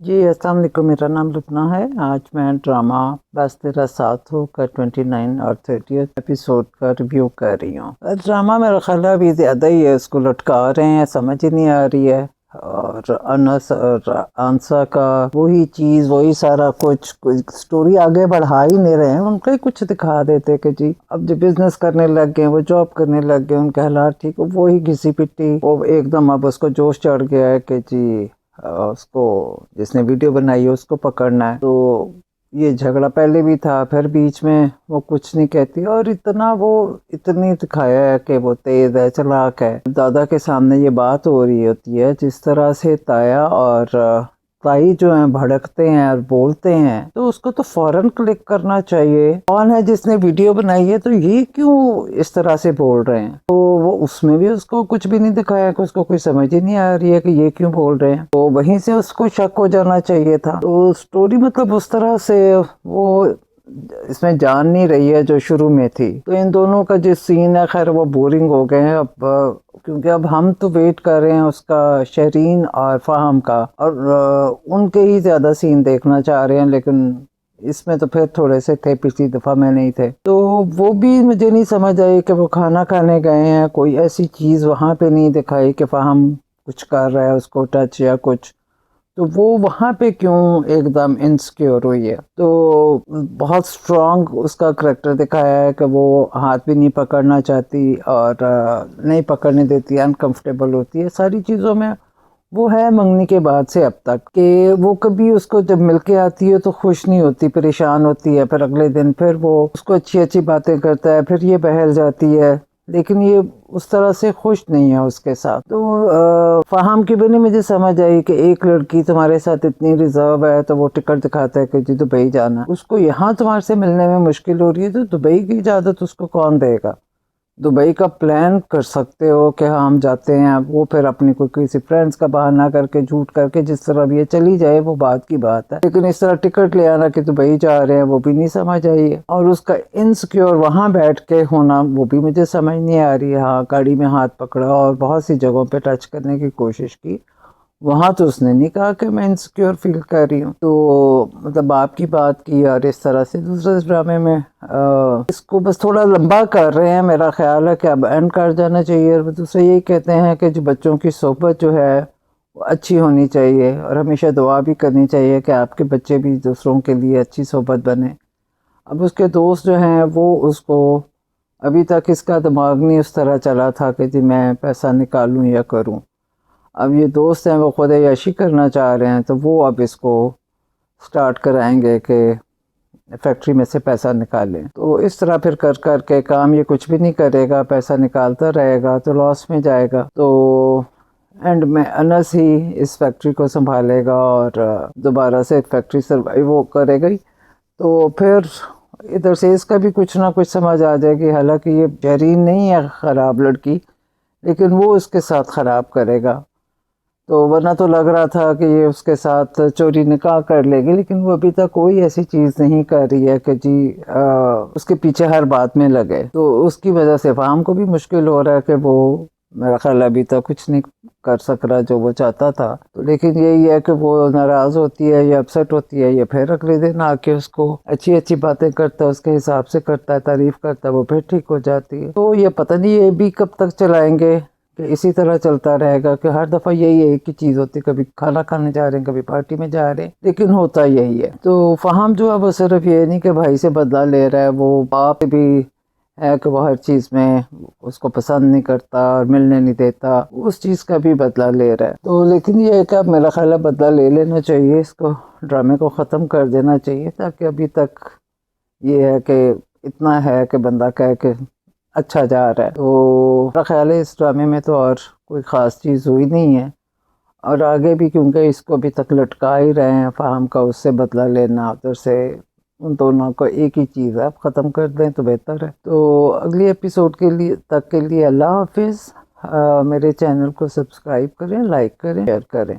جی السلام علیکم، میرا نام لبنہ ہے۔ آج میں ڈرامہ بس تیرا ساتھ ہو کا 29 اور 30 ایپیسوڈ کا ریویو کر رہی ہوں۔ ڈرامہ میرا خیال ہے ابھی زیادہ ہی ہے، اس کو لٹکا رہے ہیں، سمجھ ہی نہیں آ رہی ہے۔ اور انس اور آنسا کا وہی چیز، وہی سارا کچھ، کوئی سٹوری آگے بڑھا ہی نہیں رہے ہیں، ان کا ہی کچھ دکھا دیتے کہ جی اب جو بزنس کرنے لگ گئے، وہ جاب کرنے لگ گئے، ان کے حالات ٹھیک، وہی گھسی پٹی، وہ ایک دم اب اس کو جوش چڑھ گیا ہے کہ جی اس کو جس نے ویڈیو بنائی ہے اس کو پکڑنا ہے۔ تو یہ جھگڑا پہلے بھی تھا، پھر بیچ میں وہ کچھ نہیں کہتی، اور اتنی دکھایا ہے کہ وہ تیز ہے، چلاک ہے۔ دادا کے سامنے یہ بات ہو رہی ہوتی ہے، جس طرح سے تایا اور تائی جو ہیں بھڑکتے ہیں اور بولتے ہیں، تو اس کو تو فوراً کلک کرنا چاہیے، کون ہے جس نے ویڈیو بنائی ہے، تو یہ کیوں اس طرح سے بول رہے ہیں۔ تو وہ اس میں بھی اس کو کچھ بھی نہیں دکھایا کہ اس کو کوئی سمجھ ہی نہیں آ رہی ہے کہ یہ کیوں بول رہے ہیں، تو وہیں سے اس کو شک ہو جانا چاہیے تھا۔ تو سٹوری مطلب اس طرح سے وہ اس میں جان نہیں رہی ہے جو شروع میں تھی۔ تو ان دونوں کا جو سین ہے، خیر وہ بورنگ ہو گئے ہیں اب، کیونکہ اب ہم تو ویٹ کر رہے ہیں اس کا، شرین اور فہم کا، اور ان کے ہی زیادہ سین دیکھنا چاہ رہے ہیں، لیکن اس میں تو پھر تھوڑے سے تھے، پچھلی دفعہ میں نہیں تھے، تو وہ بھی مجھے نہیں سمجھ آئی کہ وہ کھانا کھانے گئے ہیں، کوئی ایسی چیز وہاں پہ نہیں دکھائی کہ فہم کچھ کر رہا ہے اس کو ٹچ یا کچھ، تو وہ وہاں پہ کیوں ایک دم انسیکیور ہوئی ہے۔ تو بہت سٹرونگ اس کا کریکٹر دکھایا ہے کہ وہ ہاتھ بھی نہیں پکڑنا چاہتی اور نہیں پکڑنے دیتی، انکمفرٹیبل ہوتی ہے ساری چیزوں میں۔ وہ ہے منگنی کے بعد سے اب تک کہ وہ کبھی اس کو جب مل کے آتی ہے تو خوش نہیں ہوتی، پریشان ہوتی ہے، پھر اگلے دن پھر وہ اس کو اچھی اچھی باتیں کرتا ہے، پھر یہ بہل جاتی ہے، لیکن یہ اس طرح سے خوش نہیں ہے اس کے ساتھ۔ تو فہم کی بھی نہیں مجھے سمجھ آئی کہ ایک لڑکی تمہارے ساتھ اتنی ریزرو ہے تو وہ ٹکٹ دکھاتا ہے کہ جی دبئی جانا، اس کو یہاں تمہارے سے ملنے میں مشکل ہو رہی ہے، تو دبئی کی اجازت اس کو کون دے گا؟ دبئی کا پلان کر سکتے ہو کہ ہم جاتے ہیں، وہ پھر اپنی کوئی کسی فرینڈز کا بہانہ کر کے، جھوٹ کر کے، جس طرح بھی یہ چلی جائے وہ بات کی بات ہے، لیکن اس طرح ٹکٹ لے آنا کہ دبئی جا رہے ہیں، وہ بھی نہیں سمجھ آئی ہے۔ اور اس کا انسیکیور وہاں بیٹھ کے ہونا، وہ بھی مجھے سمجھ نہیں آ رہی ہے۔ ہاں گاڑی میں ہاتھ پکڑا اور بہت سی جگہوں پہ ٹچ کرنے کی کوشش کی، وہاں تو اس نے نہیں کہا کہ میں انسیکیور فیل کر رہی ہوں۔ تو مطلب آپ کی بات کی، اور اس طرح سے دوسرے ڈرامے میں اس کو بس تھوڑا لمبا کر رہے ہیں، میرا خیال ہے کہ اب اینڈ کر جانا چاہیے۔ اور دوسرے یہی کہتے ہیں کہ جو بچوں کی صحبت جو ہے وہ اچھی ہونی چاہیے، اور ہمیشہ دعا بھی کرنی چاہیے کہ آپ کے بچے بھی دوسروں کے لیے اچھی صحبت بنے۔ اب اس کے دوست جو ہیں وہ اس کو، ابھی تک اس کا دماغ نہیں اس طرح چلا تھا کہ جی میں پیسہ نکالوں یا کروں، اب یہ دوست ہیں وہ خود عیاشی کرنا چاہ رہے ہیں، تو وہ اب اس کو سٹارٹ کرائیں گے کہ فیکٹری میں سے پیسہ نکالیں۔ تو اس طرح پھر کر کر کے کام یہ کچھ بھی نہیں کرے گا، پیسہ نکالتا رہے گا تو لاس میں جائے گا۔ تو اینڈ میں انس ہی اس فیکٹری کو سنبھالے گا اور دوبارہ سے فیکٹری سروائیو کرے گی۔ تو پھر ادھر سے اس کا بھی کچھ نہ کچھ سمجھ آ جائے گی، حالانکہ یہ بہترین نہیں ہے خراب لڑکی، لیکن وہ اس کے ساتھ خراب کرے گا۔ تو ورنہ تو لگ رہا تھا کہ یہ اس کے ساتھ چوری نکاح کر لے گی، لیکن وہ ابھی تک کوئی ایسی چیز نہیں کر رہی ہے کہ جی اس کے پیچھے ہر بات میں لگے۔ تو اس کی وجہ سے فہم کو بھی مشکل ہو رہا ہے کہ وہ، میرا خیال ابھی تک کچھ نہیں کر سک رہا جو وہ چاہتا تھا، تو لیکن یہی ہے کہ وہ ناراض ہوتی ہے یا اپسیٹ ہوتی ہے، یا پھر اگلے دن آ کے اس کو اچھی اچھی باتیں کرتا ہے، اس کے حساب سے کرتا ہے، تعریف کرتا ہے، وہ پھر ٹھیک ہو جاتی ہے۔ تو یہ پتہ نہیں یہ بھی کب تک چلائیں گے کہ اسی طرح چلتا رہے گا کہ ہر دفعہ یہی ایک ہی چیز ہوتی، کبھی کھانا کھانے جا رہے ہیں، کبھی پارٹی میں جا رہے ہیں، لیکن ہوتا یہی ہے۔ تو فہم جو ہے وہ صرف یہ نہیں کہ بھائی سے بدلہ لے رہا ہے، وہ باپ بھی ہے کہ وہ ہر چیز میں اس کو پسند نہیں کرتا اور ملنے نہیں دیتا، اس چیز کا بھی بدلہ لے رہا ہے۔ تو لیکن یہ ہے کہ اب میرا خیال ہے بدلہ لے لینا چاہیے، اس کو ڈرامے کو ختم کر دینا چاہیے، تاکہ ابھی تک یہ ہے کہ اتنا ہے کہ بندہ کہے کہ اچھا جا رہا ہے۔ تو میرا خیال ہے اس ڈرامے میں تو اور کوئی خاص چیز ہوئی نہیں ہے، اور آگے بھی کیونکہ اس کو ابھی تک لٹکا ہی رہے ہیں، فہم کا اس سے بدلہ لینا، ادھر سے ان دونوں کو ایک ہی چیز ہے، اب ختم کر دیں تو بہتر ہے۔ تو اگلی ایپیسوڈ کے لیے اللہ حافظ۔ میرے چینل کو سبسکرائب کریں، لائک کریں، شیئر کریں۔